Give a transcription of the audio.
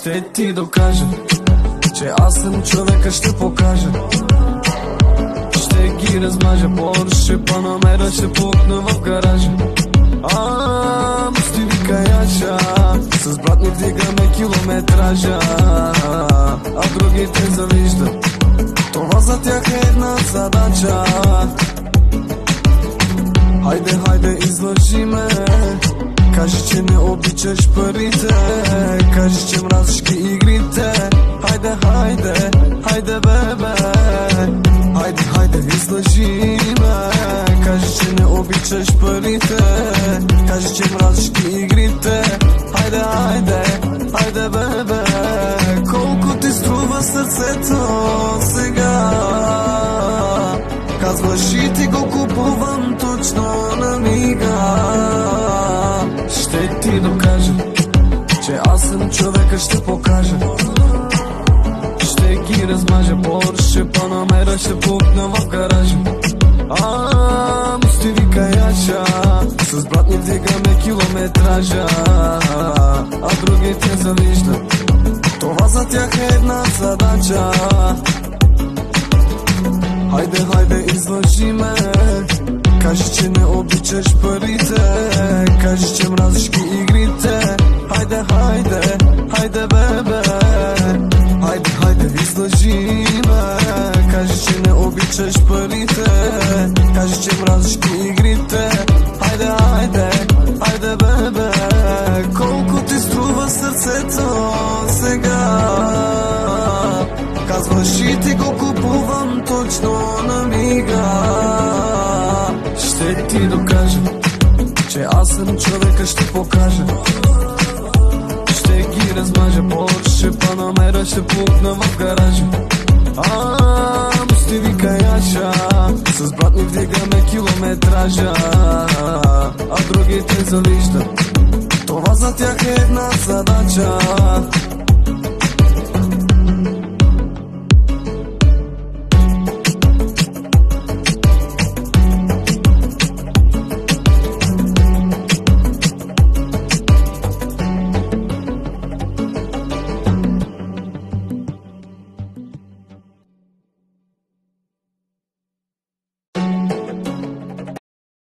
Ще ти докажа, че аз съм човека, ще покажа. Ще ги размажа, Порше, Панамера ще пукна в гаража. Мусти вика яша, с брат ни вдигаме километража, а другите завиждат. Това за тях е една задача. Хайде, хайде, излъжи ме. Кажи, че не обичаш парите, кажи, че мразиш ги игрите. Хайде, хайде, хайде, бебе. Хайде, хайде, излъжи ме. Кажи, че не обичаш парите, кажи, че мразиш ги игрите. Хайде, хайде, хайде, бебе. Колко ти струва сърцето сега? Казваш и ти го купувам точно на мига. Ще ти докажа, че аз съм човека, ще покажа. Ще ги размажа, Порше, Панамера ще пукна в гаража. Мусти вика яша, с брат ни вдигаме километража, а другите завиждат. Това за тях е една задача. Хайде, хайде, излъжи ме. Кажи, че не обичаш парите, кажи, че мразиш ги игрите. Хайде, хайде, хайде, бебе. Хайде, хайде, излъжи ме. Кажи, че не обичаш парите, кажи, че мразиш ги игрите. Хайде, хайде, хайде, бебе. Колко ти струва сърцето сега? Казваш и ти го купувам точно на мига. Ще ти докажа, че аз съм човека, ще покажа. Ще ги размажа, Порше, Панамера ще пукна в гаража. Мусти вика яша, с брат ни вдигаме километража, а другите завиждат. Това за тях е една задача.